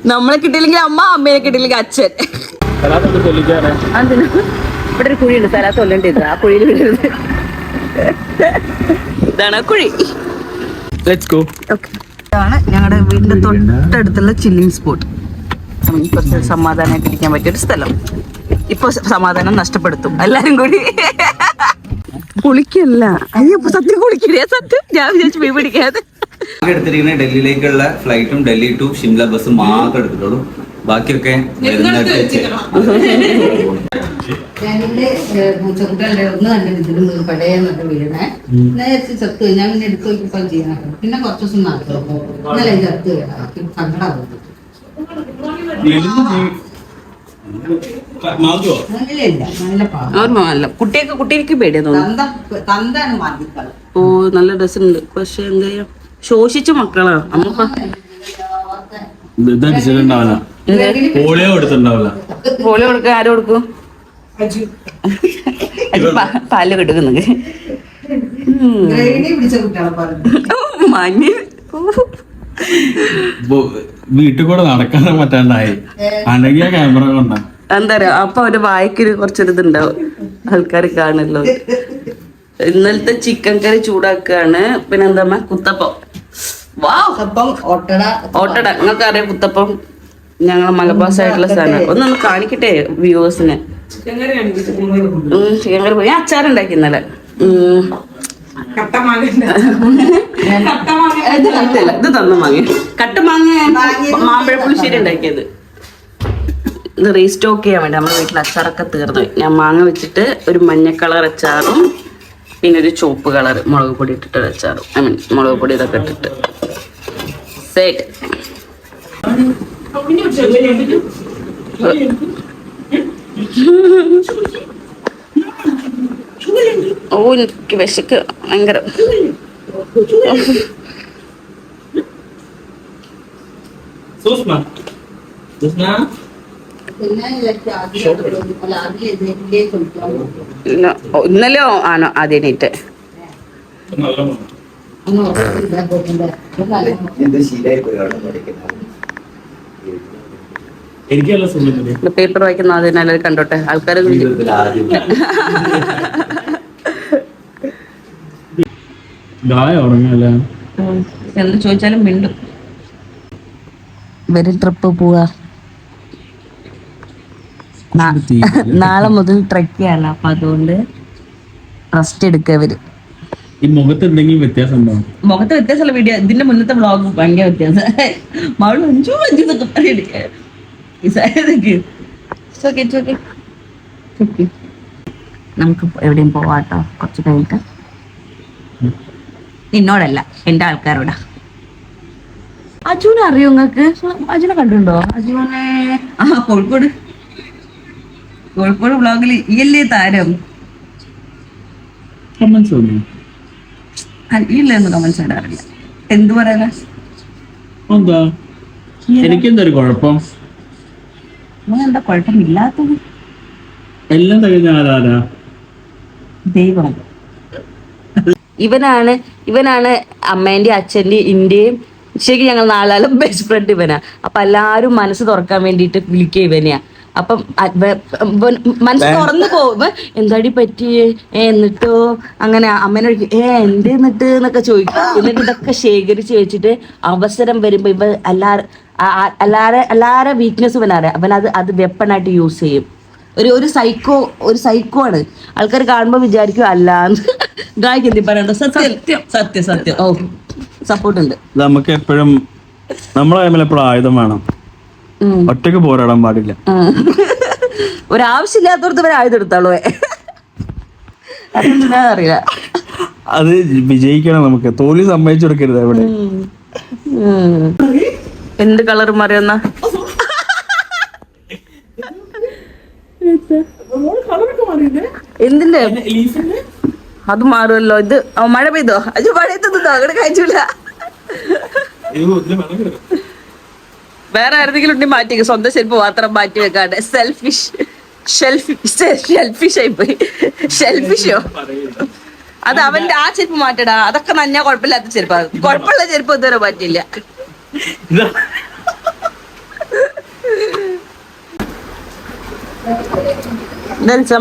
നമ്മളെ കിട്ടിയില്ലെങ്കിൽ അമ്മ, അമ്മയെ കിട്ടിയില്ലെങ്കിൽ അച്ഛൻ. ഇവിടെ ഒരു കുഴിയുണ്ട്, സ്ഥലത്ത് കൊല്ലേണ്ടത്. ആ കുഴിയിൽ വീഴരുത്. ഇതാണ് ആ കുഴി. ഇതാണ് ഞങ്ങളുടെ വീടിന്റെ തൊട്ടടുത്തുള്ള ചില്ലിങ് സ്പോട്ട്. കുറച്ച് സമാധാനമായിട്ട് ഇരിക്കാൻ പറ്റിയൊരു സ്ഥലം. ഇപ്പൊ സമാധാനം നഷ്ടപ്പെടുത്തും എല്ലാരും കൂടി. കുളിക്കല്ല, അയ്യോ സത്യം കുളിക്കേ, സത്യം. ഞാൻ വിചാരിച്ചു മീൻ പിടിക്കാതെ. എടുത്തിരിക്കുന്ന ഡൽഹിയിലേക്കുള്ള ഫ്ലൈറ്റും ഡൽഹി ടു ഷിംല ബസ് മാത്രം എടുത്തിട്ടുള്ളൂ. ബാക്കിയൊക്കെ ചെറുക്കല്ലേ ഒന്ന് തന്നെ ഇതിൽ പഴയ വീഴണേ. നേരിച്ച് ചത്ത് ഞാൻ പിന്നെ എടുത്തു നോക്കിയപ്പോൾ ചെയ്യാൻ പിന്നെ കുറച്ച് ദിവസം നടക്കും. ഇന്നലെ ചത്ത് സങ്കടമാകും. കുട്ടിക്ക് പേടിയാ തോന്നുന്നു. ഓ നല്ല രസമുണ്ട്. പക്ഷെ എന്താ ചെയ്യാ, ശോഷിച്ച മക്കളാ. അമ്മ പോളിയോ കൊടുക്കാൻ ആരും കൊടുക്കും? പാല് കൊടുക്കുന്നുണ്ട്. മഞ്ഞ് വീട്ടിൽ കൂടെ നടക്കാൻ പറ്റാണ്ടായി. അല്ലെങ്കിൽ ക്യാമറ കൊണ്ടാ എന്താ പറയാ, അപ്പൊ അവരുടെ വായിക്കൊരു കുറച്ചൊരിതുണ്ടാവും, ആൾക്കാർ കാണല്ലോ. ഇന്നലത്തെ ചിക്കൻ കറി ചൂടാക്കാണ്. പിന്നെ എന്താ കുത്തപ്പം. ഓട്ടട നിങ്ങൾക്ക് അറിയാം കുത്തപ്പം? ഞങ്ങളെ മലബാർ സൈഡിലുള്ള സാധനം. ഒന്നൊന്ന് കാണിക്കട്ടെ വ്യൂവേഴ്സിന്. ചിക്കൻ കറി ഞാൻ അച്ചാറുണ്ടാക്കി ഇന്നലെ. ഇത് തന്ന മാങ്ങ, കട്ടമാങ്ങ മാമ്പഴ പുളിശ്ശേരി ഉണ്ടാക്കിയത്. ഇത് റീസ്റ്റോക്ക് ചെയ്യാൻ വേണ്ടി നമ്മുടെ വീട്ടിൽ അച്ചാറൊക്കെ തീർന്നു. ഞാൻ മാങ്ങ വെച്ചിട്ട് ഒരു മഞ്ഞ കളർ അച്ചാറും പിന്നെ ഒരു ചുവപ്പ് കളർ മുളക് പൊടി ഇട്ടിട്ട് അച്ചാറും, ഐ മീൻ മുളക് പൊടി ഇതൊക്കെ ഇട്ടിട്ട് സെറ്റ്. ഓ എനിക്ക് വിശക്ക് ഭയങ്കര. ഇന്നലെയോ ആണോ ആദ്യമായിട്ട്? പേപ്പർ വായിക്കുന്ന അതിനാലും കണ്ടോട്ടെ ആൾക്കാർ. എന്ത് ചോദിച്ചാലും മിണ്ടും. ഇവര് ട്രിപ്പ് പോവാ, നാളെ മുതൽ ട്രെക്ക് ചെയ്യാനോ. അപ്പൊ അതുകൊണ്ട് റെസ്റ്റ് എടുക്കുക ഇവര്. മുഖത്ത് എന്തെങ്കിലും വ്യത്യാസം ഉണ്ടോ? മുഖത്ത് വ്യത്യാസമുള്ള വീഡിയോ. ഇതിന്റെ മുന്നത്തെ വ്ളോഗ് ഭയങ്കര വ്യത്യാസം. മകള് അഞ്ചു എന്നൊക്കെ പറയണേ. നമുക്ക് എവിടെയും പോവാട്ടോ കുറച്ച് കഴിഞ്ഞിട്ട്. നിന്നോടല്ല, എന്റെ ആൾക്കാരോടാ. അജുനെ അറിയോ നിങ്ങക്ക്? അജുനെ കണ്ടിട്ടുണ്ടോ? അജുനെ കോഴിക്കോട് വ്ളോഗിൽ ഈയല്ലേ താരം. ഇല്ലെന്ന് കമന്റ്സ് ഇടാറില്ല. എന്ത് പറയാനാ? എനിക്കെന്തൊരു കുഴപ്പം? എന്താ കുഴപ്പമില്ലാത്തത്? എല്ലാം കഴിഞ്ഞ ദൈവം. ഇവനാണ് അമ്മേന്റെ അച്ഛന്റെ ഇന്ത്യയും ശരിക്കും ഞങ്ങൾ നാലാളും ബെസ്റ്റ് ഫ്രണ്ട് ഇവനാ. അപ്പൊ എല്ലാരും മനസ്സ് തുറക്കാൻ വേണ്ടിട്ട് വിളിക്കുക ഇവനെയാ. അപ്പം മനസ്സ് തുറന്നു പോകുമ്പോ എന്താടി പറ്റിയേ എന്നിട്ടോ അങ്ങനെ അമ്മേനോട് എന്തെന്നിട്ട് എന്നൊക്കെ ചോദിക്കും. എന്നിട്ട് ഇതൊക്കെ ശേഖരിച്ച് വെച്ചിട്ട് അവസരം വരുമ്പോ ഇവ എല്ലാരെ വീക്ക്നെസ് ഇവനറിയാം. അവൻ അത് വെപ്പണായിട്ട് യൂസ് ചെയ്യും. ഒരു സൈക്കോ ആണ്. ആൾക്കാർ കാണുമ്പോ വിചാരിക്കും അല്ലാന്ന്. ഗായ്ക്ക് എന്തി പറയണ്ടോ? സത്യം. ഓ സപ്പോർട്ട് ഉണ്ട്. നമുക്ക് എപ്പോഴും നമ്മളെ എപ്പോഴും ആയുധം വേണം. ഒറ്റക്ക് പോരാടാൻ പാടില്ല. ഒരാവശ്യമില്ലാത്തവർക്ക് ഇവർ ആയുധം എടുത്താളോ? അതെന്താ അറിയില്ല. അത് വിജയിക്കണം. നമുക്ക് തോൽവി സമ്മതിച്ചു കൊടുക്കരുത് എവിടെ. എന്ത് കളർ മാറിയെന്നാ? എന്തിന്റെ അത് മാറുമല്ലോ. ഇത് മഴ പെയ്തോ? അത് മഴയത്തൊന്നും അങ്ങനെ കഴിച്ചില്ല. വേറെ ആരെങ്കിലും ഉണ്ടെങ്കിൽ മാറ്റി, സ്വന്തം ചെരുപ്പ് മാത്രം മാറ്റി വെക്കാണ്ട്. ഷെൽഫിഷ് ആയി പോയി. ഷെൽഫിഷോ? അത് അവന്റെ ആ ചെരുപ്പ് മാറ്റടാ, അതൊക്കെ നഞ്ഞ കുഴപ്പമില്ലാത്ത ചെരുപ്പാ. കുഴപ്പമുള്ള ചെരുപ്പ് ഇതുവരെ പറ്റില്ല.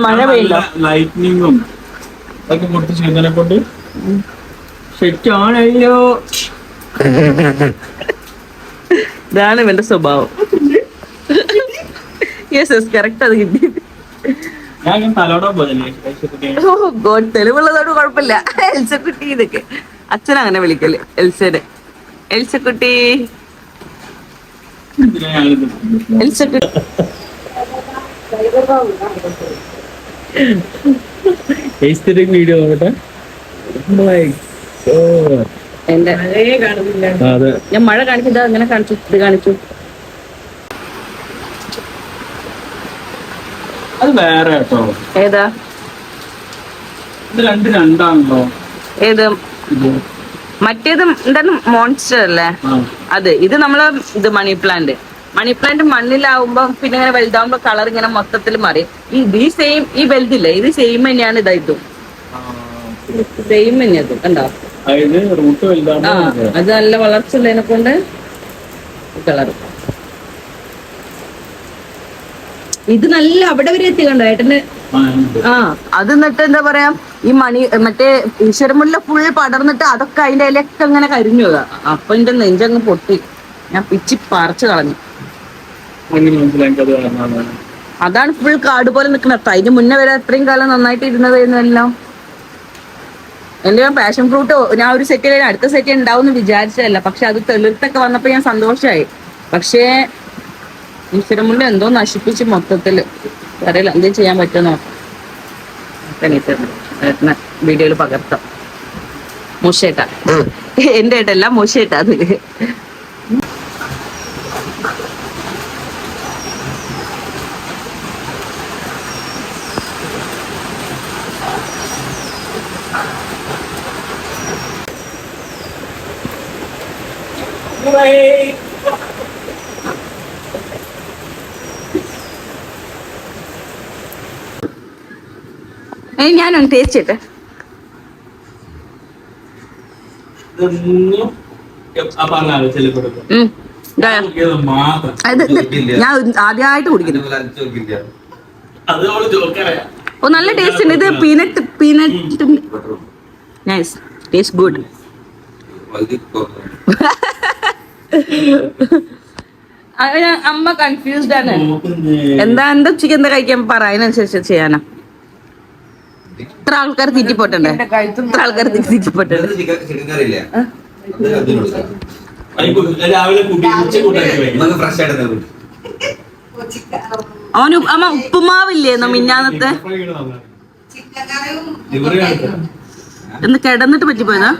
മഴ പെയ്യല്ലോ. ലൈറ്റ്നിങ്ങും അതൊക്കെ കൊടുത്ത് ചെയ്തതിനെ കൊണ്ട് സെറ്റാണല്ലോ. ഇതാണ് ഇവന്റെ സ്വഭാവം. Yes yes correct. അത് കിട്ടി. ഞാൻ തലോടാൻ പോയതല്ലേ ഗോഡ്, തെളിവുള്ളതോട് കുഴപ്പമില്ല. എൽസക്കുട്ടി ഇതൊക്കെ അച്ഛൻ അങ്ങനെ വിളിക്കല് എൽസനെ. എൽസക്കുട്ടി, എൽസക്കുട്ടി. വീഡിയോ നോക്കട്ടെ. എന്റെ ഞാൻ മഴ കാണിച്ചത് അങ്ങനെ കാണിച്ചു, ഇത് കാണിച്ചു. അത് വേറെ കേട്ടോ. ഏതാ? ഇത് രണ്ടാണല്ലോ. ഏത്? മറ്റേത് എന്താണ്, മോൺസ്റ്റർ അല്ലേ അത്. ഇത് നമ്മള് ഇത് മണി പ്ലാന്റ്. മണി പ്ലാന്റ് മണ്ണിലാവുമ്പോ പിന്നെ ഇങ്ങനെ വലുതാവുമ്പോ കളർ ഇങ്ങനെ മൊത്തത്തിൽ മാറി. ഈ സെയിം ഈ വലുതില്ലേ, ഇത് സെയിം തന്നെയാണ്. ഇതായിട്ടും സെയിം തന്നെയത് കണ്ടോ. ആ അത് നല്ല വളർച്ച ഉള്ളതിനെ കൊണ്ട് കളർ. ഇത് നല്ല അവിടെ വരെ എത്തി കണ്ടോ ഏട്ടന്. ആ അത് എന്നിട്ട് എന്താ പറയാ, ഈ മറ്റേ ഈശ്വരമുല്ല ഫുൾ പടർന്നിട്ട് അതൊക്കെ അതിന്റെ ഇലയൊക്കെ അങ്ങനെ കരിഞ്ഞു പോകാം. അപ്പൊ എന്റെ നെഞ്ചങ്ങ് പൊട്ടി, ഞാൻ പിച്ചി പറിച്ചു കളഞ്ഞു. അതാണ് ഫുൾ കാട് പോലെ നിൽക്കുന്നത്. അതിന് മുന്നേ വരെ അത്രയും കാലം നന്നായിട്ട് ഇരുന്നത് എന്നെല്ലാം. എന്റെ പാഷൻ ഫ്രൂട്ട് ഞാൻ ഒരു സെറ്റ് അടുത്ത സെറ്റ് ഉണ്ടാവും എന്ന് വിചാരിച്ചതല്ല, പക്ഷെ അത് തെളിർത്തൊക്കെ വന്നപ്പോ ഞാൻ സന്തോഷമായി. പക്ഷേ ഈശ്വരമുല്ല എന്തോ നശിപ്പിച്ച് മൊത്തത്തില്. അറിയില്ല എന്തെങ്കിലും ചെയ്യാൻ പറ്റുമോ നോക്കാം. വീഡിയോയിൽ പകർത്താം. മൂശേട്ട എന്റെ ഏട്ടല്ല, മൂശേട്ട അതില്. ഞാനൊന്ന് ടേസ്റ്റ് ഞാൻ ആദ്യമായിട്ട് കുടിക്കുന്നു. ഓ നല്ല ടേസ്റ്റ് ഉണ്ട്. ഇത് പീനട്ട് നൈസ്, ടേസ്റ്റ് ഗുഡ്. അമ്മ കൺഫ്യൂസ്ഡ് ആണ്. എന്താ ഉച്ചയ്ക്ക് എന്താ കഴിക്കാൻ പറ, അതിനനുസരിച്ച് ചെയ്യാനാ. ഇത്ര ആൾക്കാർ തീറ്റിപ്പോട്ടണ്ടേ, ഇത്ര ആൾക്കാർ തീറ്റിപ്പോട്ടണ്ടേ. അവന് അമ്മ ഉപ്പുമാവില്ലേ മിന്നാന്നത്തെ എന്ന് കിടന്നിട്ട് പറ്റിപ്പോയതാ.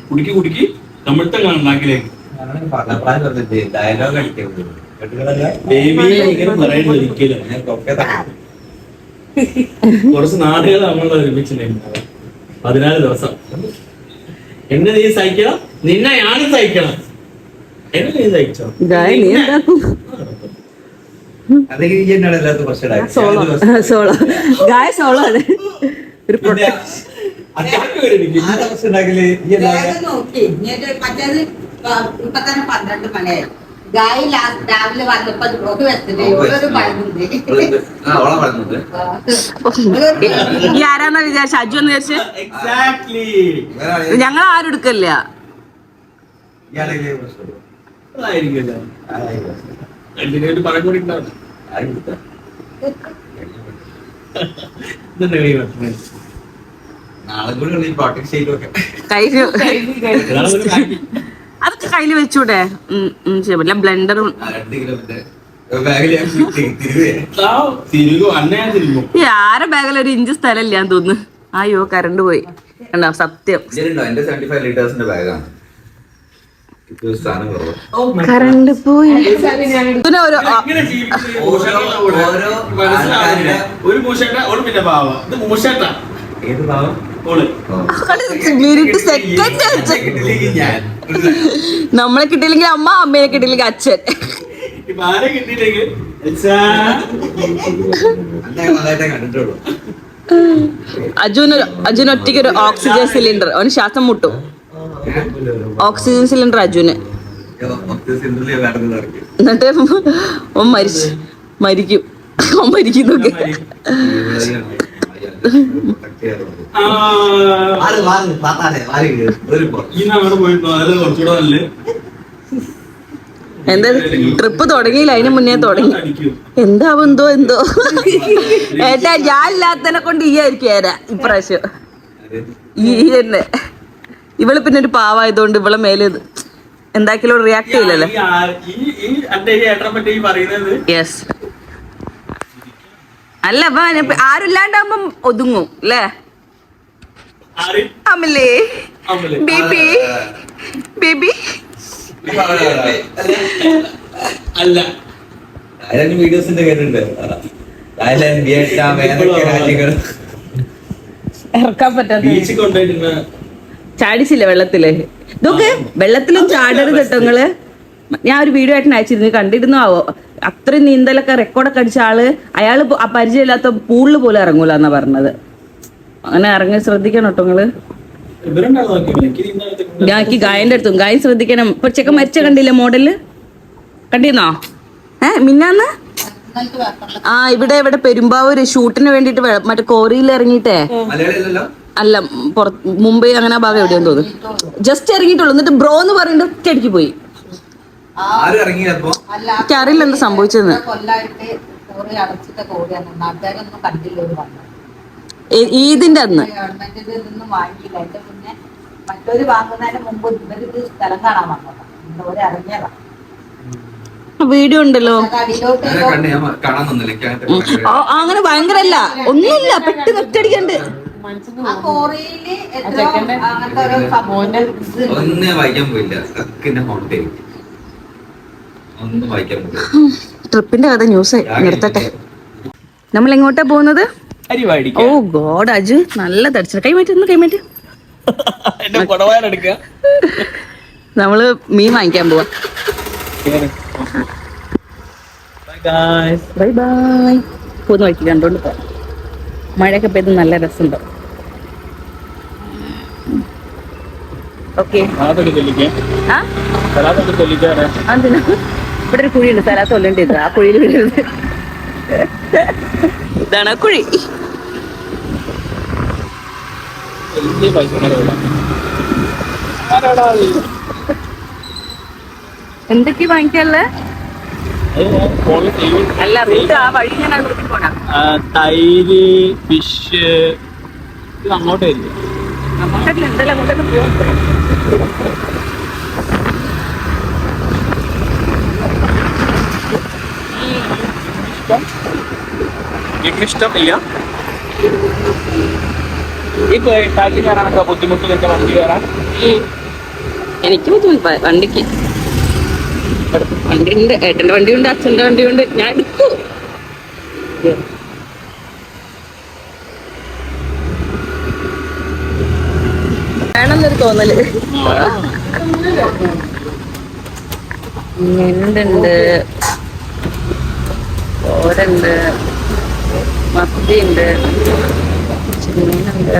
കുടിക്ക് നമ്മളുടെ ഉണ്ടാക്കിലേക്ക് കുറച്ച് നാടുകൾ നമ്മൾ ഒരുമിച്ചിട്ടുണ്ടായിരുന്നു. 14 ദിവസം എന്നെ നീ സഹിക്കണം, നിന്നെ ഞാനും സഹിക്കണം. എന്നെ നീ സഹിച്ചോ? ഇപ്പൊ തന്നെ 12 മണിയായി. ഗായി രാവിലെ വന്നപ്പോ ഈ ആരാന്നാ വിചാരിച്ച, അജു എന്ന് വിചാരിച്ച. ഞങ്ങൾ ആരും എടുക്കല്ല. അതൊക്കെ കയ്യില് വെച്ചൂടെ? ബ്ലെൻഡറും ആരെ ബാഗിൽ 1 ഇഞ്ച് സ്ഥലമില്ല ഞാൻ തോന്നുന്നു. അയ്യോ കറണ്ട് പോയി കണ്ടോ. സത്യം കറണ്ട് പോയി. ഒരു മൂഷേട്ട ഒരു പിന്നെ പാവ. ഇത് മൂഷേട്ട നമ്മളെ കിട്ടിയില്ലെങ്കിൽ അമ്മ, അമ്മയെ കിട്ടിയില്ലെങ്കിൽ അച്ഛൻ. ഇപ്പൊ ആരെ കിട്ടിയില്ലെങ്കിൽ നന്നായിട്ടേ കണ്ടിട്ടുള്ളൂ. അജുന് ഒറ്റയ്ക്ക് ഒരു ഓക്സിജൻ സിലിണ്ടർ, അവന് ശ്വാസം മുട്ടും. ഓക്സിജൻ സിലിണ്ടർ അജുന്. എന്നിട്ട് ഓൻ മരിക്കും. ഓൻ മരിക്കുന്നൊക്കെ. എന്താ ട്രിപ്പ് തുടങ്ങിയില്ല, അതിന് മുന്നേ തുടങ്ങി. എന്താവും എന്തോ ഏട്ടാ, ഞാൻ ഇല്ലാത്തതിനെ കൊണ്ട് ഈ ആയിരിക്കും ഏരാ ഇപ്രാവശ്യം. ഈ തന്നെ ഇവള് പിന്നെ ഒരു പാവായതുകൊണ്ട് ഇവളെ മേലെ എന്താക്കിലും റിയാക്ട് ചെയ്യില്ലല്ലോ. യെസ്, അല്ല അപ്പൊ ആരുമില്ലാണ്ടാവുമ്പം ഒതുങ്ങും അല്ലേ? അമലേ ബേബി ബേബി അല്ല, വീഡിയോസിന്റെ കേട്ടിട്ടുണ്ട്. തായ്ലാൻഡ്, വിയറ്റ്നാം, ഏതൊക്കെ രാജ്യങ്ങൾ ഇറക്കാൻ പറ്റാത്ത ബീച്ചിൽ കൊണ്ടുപോയിരുന്ന ചാടിച്ചില്ല വെള്ളത്തില്. ഇതൊക്കെ വെള്ളത്തിലും ചാടരുത് കേട്ടോ നിങ്ങള്. ഞാൻ ഒരു വീഡിയോ ആയിട്ട് അയച്ചിരുന്നു, കണ്ടിരുന്നു ആവോ? അത്രയും നീന്തലൊക്കെ റെക്കോർഡൊക്കെ അടിച്ച ആള്, അയാള് പരിചയമില്ലാത്ത പൂളില് പോലും ഇറങ്ങൂല എന്നാ പറഞ്ഞത്. അങ്ങനെ ഇറങ്ങി ശ്രദ്ധിക്കണം കേട്ടോ നിങ്ങള്. ഞാൻ ഗായന്റെ അടുത്തും ഗായൻ ശ്രദ്ധിക്കണം. ഇപ്പൊ ചെക്കൻ മരിച്ച കണ്ടില്ലേ മോഡല്, കണ്ടിരുന്നോ? മിന്നാന്ന് ഇവിടെ പെരുമ്പാവൂര് ഷൂട്ടിന് വേണ്ടിട്ട് മറ്റേ കോറിയിൽ ഇറങ്ങിയിട്ടേ, അല്ല മുംബൈ അങ്ങനെ ആ ഭാഗം എവിടെയാന്ന് തോന്നുന്നു. ജസ്റ്റ് ഇറങ്ങിയിട്ടുള്ളൂ. എന്നിട്ട് ബ്രോ എന്ന് പറയുന്നത് ഒറ്റയടിക്ക് പോയി. എനിക്കറിയില്ല എന്താ സംഭവിച്ചതെന്ന്. ഈദിന്റെ അന്ന് വീഡിയോ ഉണ്ടല്ലോ. അങ്ങനെ ഭയങ്കരല്ല, ഒന്നുമില്ല, പെട്ടെന്ന് ഒറ്റയടിക്കണ്ട്. ഒന്നും വായിക്കാൻ പോയില്ല. ട്രിപ്പിന്റെ കഥ ന്യൂസ് നിർത്തട്ടെ. നമ്മൾ എങ്ങോട്ടാ പോകുന്നത്? ഓ ഗോഡ്, അജു നല്ല തടിച്ചു. കൈമാറ്റ്. നമ്മള് മീൻ വാങ്ങിക്കാൻ പോവാ. Bye bye. പോന്ന് വഴിക്ക് കണ്ടോണ്ട് പോവാം. മഴയൊക്കെ പെയ്ത് നല്ല രസമുണ്ടോ? ഓക്കെ. അതിനാ ഇവിടെ ഒരു കുഴിയുണ്ട്, സ്ഥലത്ത് കൊല്ലേണ്ടത്. ആ കുഴിയിൽ വീഴുന്നത്. ഇതാണ് ആ കുഴി. എന്തൊക്കെയാ വാങ്ങിക്കാനുള്ളത്? അല്ല, റൂട്ട് ആ വഴി ഞാൻ പോണ. തൈര്, ഫിഷ്, ഇത് അങ്ങോട്ടായിരിക്കും. അങ്ങോട്ടല്ല, എന്തെല്ലാം അങ്ങോട്ടൊക്കെ പോകാൻ. ഇഷ്ടമില്ല ഈ ടാക്സി കയറാനൊക്കെ ബുദ്ധിമുട്ട് നിന്റെ വണ്ടി കയറാൻ? എനിക്ക് ബുദ്ധിമുട്ട് വണ്ടിക്ക്. വണ്ടിയുണ്ട്, ഏട്ടന്റെ വണ്ടിയുണ്ട്, അച്ഛന്റെ വണ്ടിയുണ്ട്. ഞാൻ എടുക്കൂ. വേണമെന്നൊരു തോന്നല്. ഞണ്ടുണ്ട്, ഓരുണ്ട്, മത്തിയുണ്ട്, ചെമ്മീനുണ്ട്.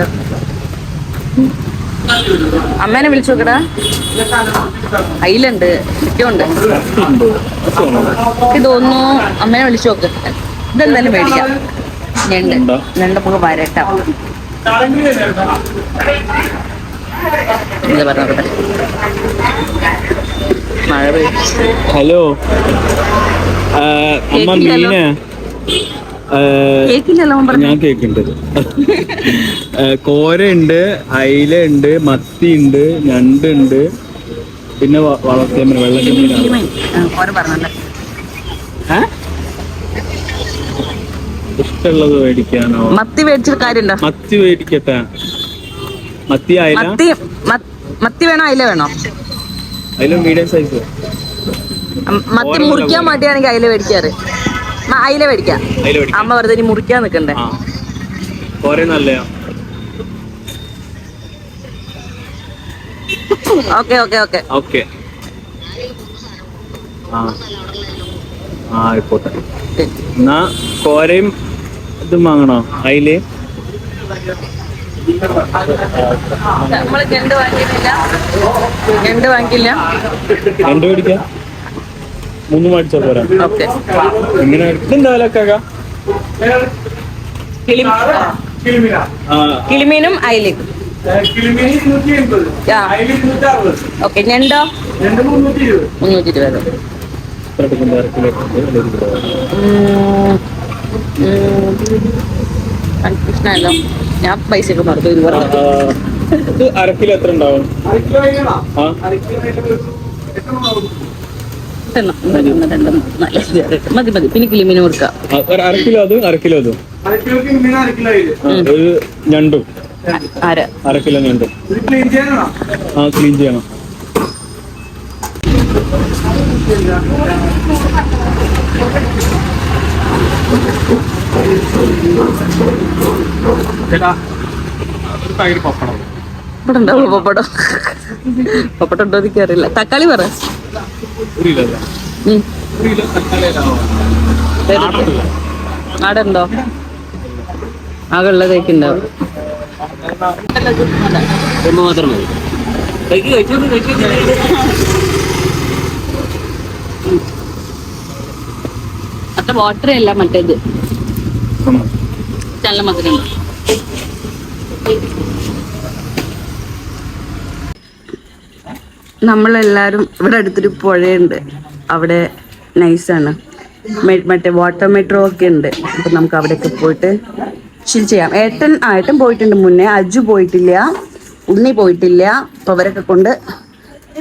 അമ്മേനെ വിളിച്ചു നോക്കടാ. അയിലുണ്ട്, ചിക്കുണ്ട്. ഇതൊന്നു അമ്മേനെ വിളിച്ചു നോക്ക്. ഇതെന്തായാലും മേടിക്കാം. ഞണ്ട് നമുക്ക് വരട്ടാം. എന്താ പറഞ്ഞ മഴ പെയ്യും. ഹലോ അമ്മ, മീന് ഞാൻ കേക്കുണ്ട്. കോരയുണ്ട്, അയില ഉണ്ട്, മത്തി ഉണ്ട്, ഞണ്ടുണ്ട്, പിന്നെ വളർത്തേമീൻ, വെള്ളച്ചെമ്മീനാണ്. ഇഷ്ടമുള്ളത് മേടിക്കാനോ? മത്തി മേടിച്ചിട്ട് കാര്യമുണ്ടോ? മത്തി മേടിക്കട്ടെ. മത്തി അയില, മത്തി വേണോ അയില വേണോ? അയില മീഡിയം സൈസ്. മത്തി മുറിക്കാൻ വേണ്ടിയാണെങ്കിൽ അയില മേടിക്കാറ്. അയില മേടിക്കാം. അമ്മ വെറുതെ ഇനി മുറിക്കാൻ നിക്കണ്ടേ. കോര നല്ലയാ. Okay okay okay okay. ആയിക്കോട്ടെ. എന്നാ കോരയും ഇതും വാങ്ങണോ? അയില് നമ്മള് ഞണ്ട് വാങ്ങിയില്ല. രണ്ട് മേടിക്കാം, 3 മേടിച്ചാ പോരാ? ഓക്കെ. ഇങ്ങനെ ഇതെന്താ വിലക്കാക്ക? കിളിമീനും അയിലും. ഓക്കെ. ഞണ്ടോ? 320. കൺഫ്യൂഷനായല്ലോ, ഞാൻ പൈസയൊക്കെ മറന്നു. ഇത് പറഞ്ഞു ഇത് 1/2 കിലോ എത്ര ഉണ്ടാവും? മതി. പിന്നെ കിളിമീനും കൊടുക്കാം. 1/2 കിലോ അതും 1/2 കിലോ അതും. ഒരു ഞണ്ടും 1/2 കിലോ ഞണ്ടും. ക്ലീൻ ചെയ്യണം. ഇവിടെ ഉണ്ടാവുള്ളൂ പപ്പടം. പപ്പടം ഉണ്ടോ എനിക്കറിയില്ല. തക്കാളി പറ. ആടെ ഉണ്ടോ? ആകെ ഉള്ളതേക്ക് ഉണ്ടാവും. മാത്രം മതി. അത്ര വാട്ടർ അല്ല, മറ്റേത് നല്ല മധുരം. നമ്മളെല്ലാരും ഇവിടെ അടുത്തൊരു പുഴയുണ്ട്, അവിടെ നൈസാണ്. മറ്റേ വാട്ടർ മെട്രോ ഒക്കെ ഉണ്ട്. അപ്പൊ നമുക്ക് അവിടെയൊക്കെ പോയിട്ട് ചിൽ ചെയ്യാം. ഏട്ടൻ പോയിട്ടുണ്ട് മുന്നേ. അജു പോയിട്ടില്ല, ഉണ്ണി പോയിട്ടില്ല. അപ്പൊ അവരൊക്കെ കൊണ്ട്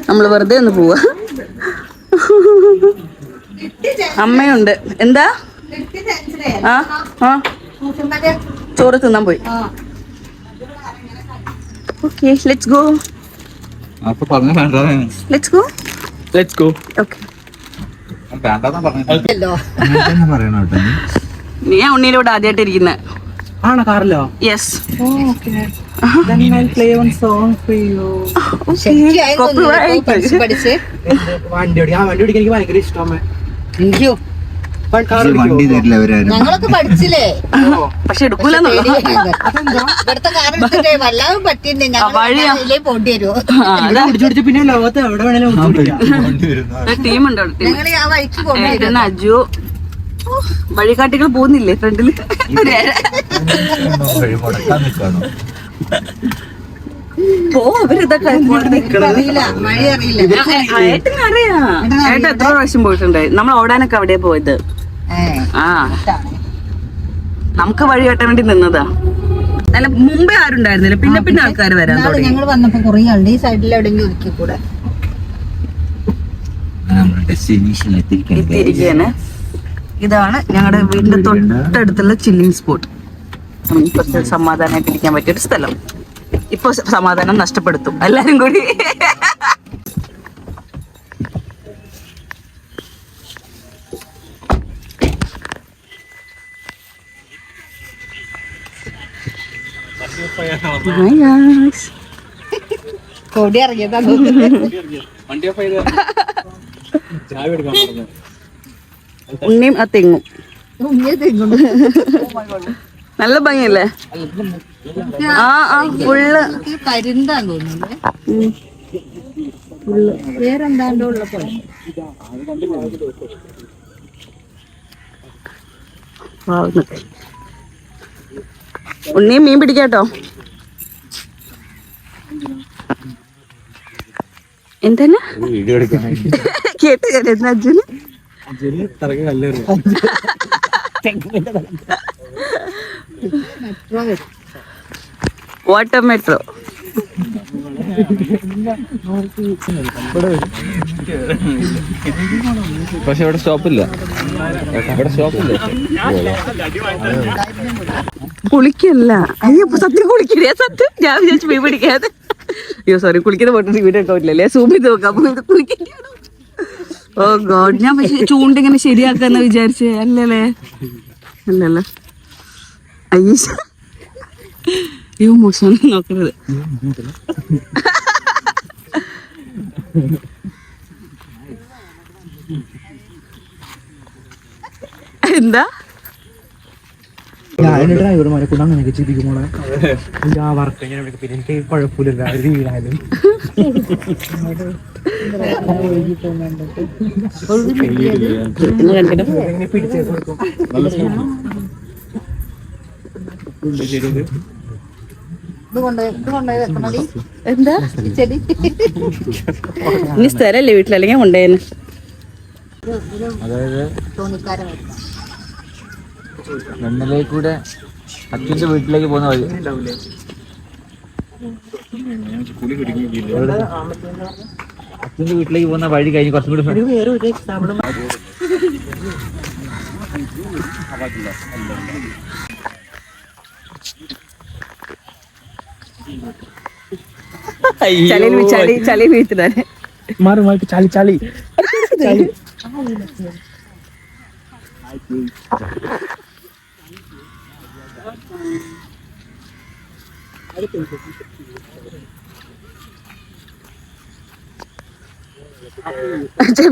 നമ്മൾ വെറുതെ ഒന്ന് പോവാ. അമ്മയുണ്ട്. എന്താ? ആ ചോറ് തിന്നാൻ പോയി. Okay, let's go. Let's go. Okay. നീ ഉണ്ണിയുടെ കൂടെ ആദ്യമായിട്ട് ഇരിക്കുന്നത് ആണോ? കാറിലോ? യെസ്. വണ്ടി ഓടിക്കാൻ എനിക്ക് ഭയങ്കര ഇഷ്ടമാണ്. ഞങ്ങളൊക്കെ പഠിച്ചില്ലേ, പക്ഷെ എടുക്കൂലെന്നോ. ഇവിടുത്തെ കാറെടുത്തിട്ടേ വല്ലാതെ പറ്റിയിട്ടുണ്ട്. ഞങ്ങൾ പോണ്ടി വരുമോ? പിടിച്ചു പിന്നെ ലോകത്ത് എവിടെ വേണേലും ടീമുണ്ട്. ഞങ്ങൾ ആ വഴിക്ക് പോണ്ടി ഏട്ടൻ അജു വഴികാട്ടികൾ പോകുന്നില്ലേ ഫ്രണ്ടില്? അറിയില്ല, മഴ അറിയില്ല. ഏട്ടനറിയാം. ഏട്ടൻ എത്ര പ്രാവശ്യം പോയിട്ടുണ്ട്. നമ്മൾ ഓടാനൊക്കെ അവിടെയാ പോയത്. ആ, നമുക്ക് വഴി കെട്ടാൻ വേണ്ടി നിന്നതാ. അല്ല, മുമ്പേ ആരും ഉണ്ടായിരുന്നില്ല, പിന്നെ ആൾക്കാർ വരാൻ തുടങ്ങി. ഞങ്ങൾ വന്നപ്പോ കുറെ ആളുടെ ഈ സൈഡിൽ എവിടെയെങ്കിലും ഒതുക്കി കൂടെ എത്തിയിരിക്കുകയാണ്. ഇതാണ് ഞങ്ങളുടെ വീടിന്റെ തൊട്ടടുത്തുള്ള ചില്ലിങ് സ്പോട്ട്. കുറച്ച് സമാധാനമായിട്ട് ഇരിക്കാൻ പറ്റിയൊരു സ്ഥലം. ഇപ്പൊ സമാധാനം നഷ്ടപ്പെടുത്തും എല്ലാരും കൂടി. കൊടി ഇറങ്ങിയതാ. ഉണ്ണിയും ആ തെങ്ങും നല്ല ഭംഗിയല്ലേ? ഫുള്ള് കരിന്താന്ന് തോന്നുന്നു. വേറെന്താണ്ടോ ഉള്ള പോലെ. ഉണ്ണിയും മീൻ പിടിക്കാട്ടോ. എന്താണ് കേട്ട് എന്താ അച്ഛന്? Water metro. പക്ഷെ ഇവിടെ സ്റ്റോപ്പില്ല. കുളിക്കല്ല. അയ്യോ, സത്യം കുളിക്കണേ. സത്യം ഞാൻ വിചാരിച്ചു മീൻ പിടിക്കാതെ. അയ്യോ സോറി, കുളിക്കുന്ന ഫോട്ടോ വീഡിയോ എടുക്കാൻ പറ്റില്ലല്ലേ? സൂം ചെയ്ത് നോക്കാം. അപ്പൊ ഇത് കുളിക്കേണ്ടിയാണോ? ഓ ഗോഡ്, ഞാൻ ചൂണ്ടിങ്ങനെ ശരിയാക്കാന്ന് വിചാരിച്ചേ. അല്ലല്ലേ? അല്ലല്ലോ. അയ്യോ മോശം നോക്കരുത്. എന്താ ഞാൻ ഡ്രൈവർമാരെ കൊണ്ട് അങ്ങനെയൊക്കെ ചിന്തിക്കുമ്പോളെ ആ വർക്ക് പിന്നെ എനിക്ക് കുഴപ്പമില്ല വീണാലും പിടിച്ചു കൊടുക്കും. എന്താ ഇനി സ്ഥലല്ലേ വീട്ടിലല്ലെങ്കിൽ കൊണ്ടുപോയെന്ന്. അതായത് വെണ്ണലയിൽക്കൂടെ അച്ഛൻ്റെ വീട്ടിലേക്ക് പോകുന്ന വഴി അച്ഛൻ്റെ വീട്ടിലേക്ക് പോകുന്ന വഴി കഴിഞ്ഞ് കുറച്ചും കൂടി ചളി വീഴ്ത്തിടാൻ മാറി മാറി ചളി ചളി ചളി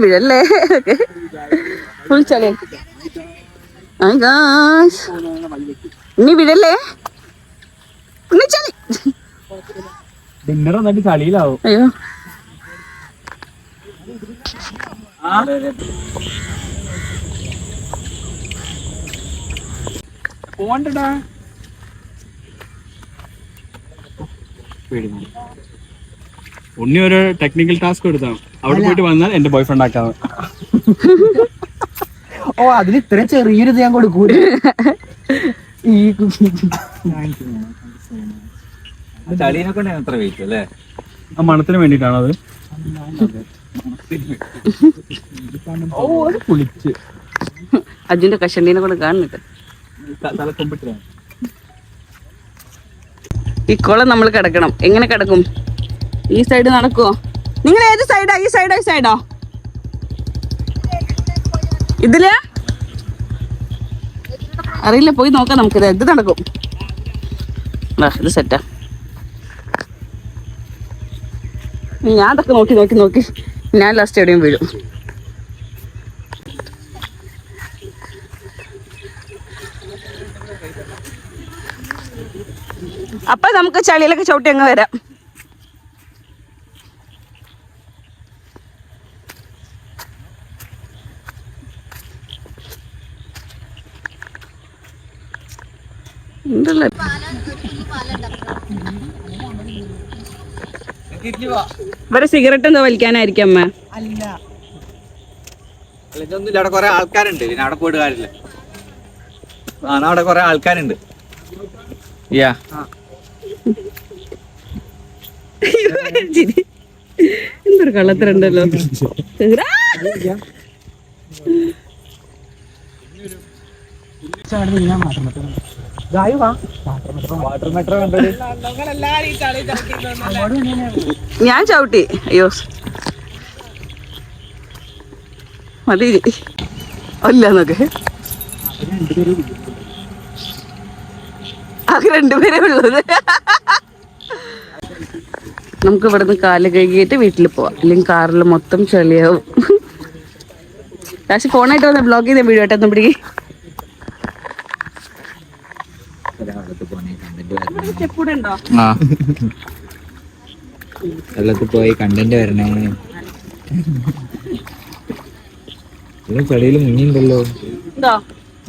വിടല്ലേ ഫുൾ ചളി. ഇനി വിടല്ലേ ഇനി ചളി. ഡിന്നർ വന്നിട്ട് ചളിയിലാവും. അയ്യോ പോണ്ടടാ ഉണ്ണി ഒരു ടെക്നിക്കൽ ടാസ്ക് കൊടുത്താണ്. അവിടെ പോയിട്ട് വന്നാൽ എന്റെ ബോയ് ഫ്രണ്ട് ആക്കാണ്. ഓ അതിന് ഇത്ര ചെറിയൊരു ഇത് ഞാൻ കൊടുക്കൂല. ഈ ചളീനെ കൊണ്ട് അത്ര വെയിറ്റ് അല്ലേ? ആ മണത്തിന് വേണ്ടിട്ടാണോ അത്? ഓ അത് കുളിച്ച് അജിന്റെ കഷണ്ടീനെ കൊണ്ട് കാണുന്നുണ്ട്. തലക്കൊമ്പിട്ടാണ്. ഈ കുളം നമ്മൾ കിടക്കണം. എങ്ങനെ കിടക്കും? ഈ സൈഡ് നടക്കുവോ? നിങ്ങൾ ഏത് സൈഡാ? ഈ സൈഡോ ഈ സൈഡോ? ഇതില് അറിയില്ല, പോയി നോക്കാം നമുക്ക്. ഇത് നടക്കും. ഇത് സെറ്റാ. ഞാൻ അതൊക്കെ നോക്കി നോക്കി നോക്കി ഞാൻ ലാസ്റ്റ് എവിടെയും വീഴും. അപ്പൊ നമുക്ക് ചളിയിലൊക്കെ ചവിട്ടി അങ്ങ് വരാം. ഉണ്ടല്ലേ ഇവരെ സിഗരറ്റ് എന്താ വലിക്കാനായിരിക്കും അമ്മ? ഇതൊന്നുമില്ല, അവിടെ കുറെ ആൾക്കാരുണ്ട്. പിന്നെ അവിടെ പോയിട്ട് കാര്യമില്ല. അവിടെ കുറെ ആൾക്കാരുണ്ട്. എന്തൊരു കള്ളത്തരുണ്ടല്ലോ. ഞാൻ ചവിട്ടി. അയ്യോ മതി അല്ലന്നൊക്കെ. ആകെ രണ്ടുപേരേ ഉള്ളത്. നമുക്ക് ഇവിടുന്ന് കാല് കഴുകിയിട്ട് വീട്ടിൽ പോവാം, അല്ലെങ്കിൽ കാറിൽ മൊത്തം ചെളിയാവും. പക്ഷെ ഫോണായിട്ട് വന്ന ബ്ലോഗ് ചെയ്ത വീഡിയോ ആയിട്ടൊന്നും പിടിക്കും. വെള്ളത്തിൽ പോയി കണ്ടന്റ് വരണേ. ചെടിയിൽ മുങ്ങിണ്ടല്ലോ.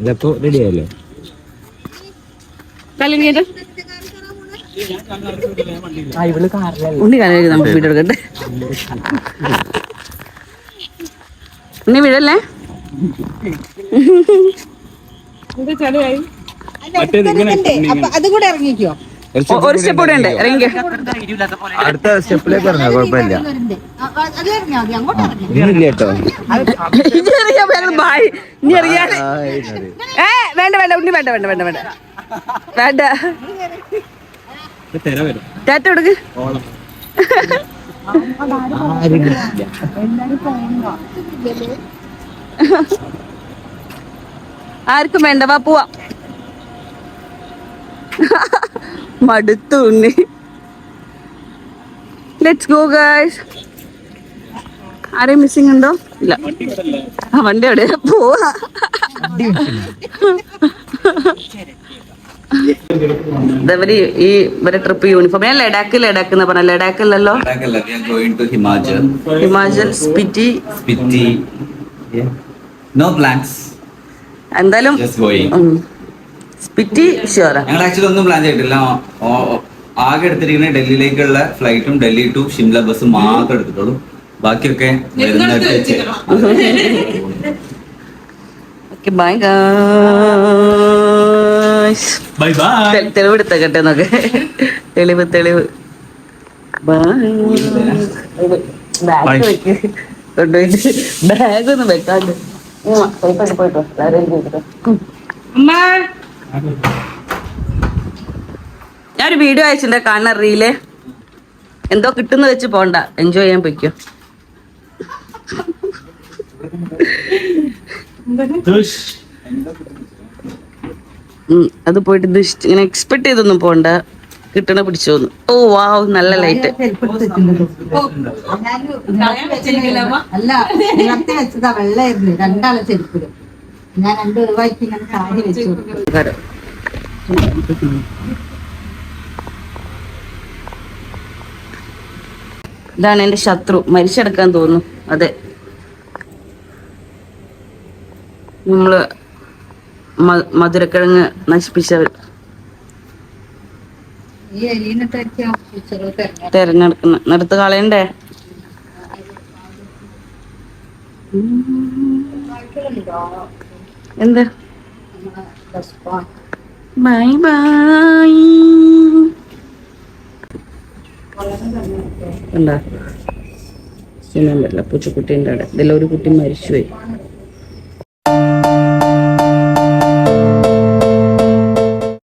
ഇതപ്പോ റെഡി ആയല്ലോ. ഉണ്ണി കാലം നമുക്ക് വീഡിയോ എടുക്കട്ടെ. ഉണ്ണി വീടല്ലേ? അതും കൂടെ ഇറങ്ങിക്കോ. ഒരു സ്റ്റെപ്പ് കൂടെ ഉണ്ട്, ഇറങ്ങിക്കോ. അടുത്ത സ്റ്റെപ്പിലേക്ക് ഇറങ്ങാം, കുഴപ്പമില്ല. അത് ഇറങ്ങിയാ മതി, അങ്ങോട്ട് ഇറങ്ങി. ഇല്ല കേട്ടോ. ഇനി അറിയാതെ വേണ്ട വേണ്ട ഉണ്ണി വേണ്ട വേണ്ട വേണ്ട വേണ്ട വേണ്ട. ടാറ്റ കൊടുക്ക്. ആർക്കും വേണ്ട, വാ പോവാ. മടുത്തു ഉണ്ണി. Let's go guys. ആരെയും മിസ്സിംഗ് ഉണ്ടോ? ഇല്ല. ആ വണ്ടി അവിടെ പോവാ. ഇതവര് ഈ ഇവരെ ട്രിപ്പ് യൂണിഫോം. ഞാൻ ലഡാക്ക് എന്ന് പറഞ്ഞ ലഡാക്ക് അല്ലല്ലോ, ലഡാക്കല്ല, we are going to Himachal. Himachal Spiti. Spiti. No plans. എന്തായാലും Just going. സ്പിറ്റി ഷുവറാ. ഞങ്ങൾ ആക്ച്വലി ഒന്നും പ്ലാൻ ചെയ്തിട്ടില്ല. ആകെ എടുത്തിരിക്കുന്ന ഡൽഹിയിലേക്കുള്ള ഫ്ലൈറ്റും ഡൽഹി ടു ഷിംല ബസ് മാത്രം എടുത്തിട്ടുള്ളൂ. ബാക്കിയൊക്കെ വരുന്നിടത്ത് വെച്ച്. Okay bye guys. Bye bye. തെളിവെടുത്തട്ടെ നോക്കെ. തെളിവ് ബാഗ് വെക്ക് കൊണ്ടുപോയിട്ട് ബാഗ് ഒന്നും വെക്കാണ്ട് പോയിട്ടോ ഞാനൊരു വീഡിയോ അയച്ചിട്ടുണ്ട്, കാണുന്ന റീല്. എന്തോ കിട്ടുന്ന വെച്ച് പോണ്ട, എൻജോയ് ചെയ്യാൻ പൊയ്ക്കോ. അത് പോയിട്ട് ഇങ്ങനെ എക്സ്പെക്ട് ചെയ്തൊന്നും പോണ്ട, കിട്ടണ പിടിച്ചോന്നു. ഓ വാവ്, നല്ല ലൈറ്റ്. അല്ല നേരത്തെ വെച്ചതാ, വെള്ളമായിരുന്നു രണ്ടാളെ ചെരുപ്പില്. ഞാൻ 2 രൂപയ്ക്ക് ഇങ്ങനെ സാരി വെച്ചു കൊടുക്കും. ഇതാണ് എന്റെ ശത്രു, മരിച്ചെടുക്കാൻ തോന്നുന്നു. അതെ, നമ്മള് മധുരക്കിഴങ്ങ് നശിപ്പിച്ചവർ. ഈ അരിയിനൊക്കെയായിരിക്കും ടീച്ചറുകൾ തെരഞ്ഞെടുക്കുന്ന നിർത്ത് കളയണ്ടേ. എന്ത് ബൈ ബൈ എന്താ ചെയ്യാൻ പറ്റില്ല. പൂച്ചക്കുട്ടീൻ്റെ അവിടെ ഇതിലൊരു കുട്ടി മരിച്ചുപോയി.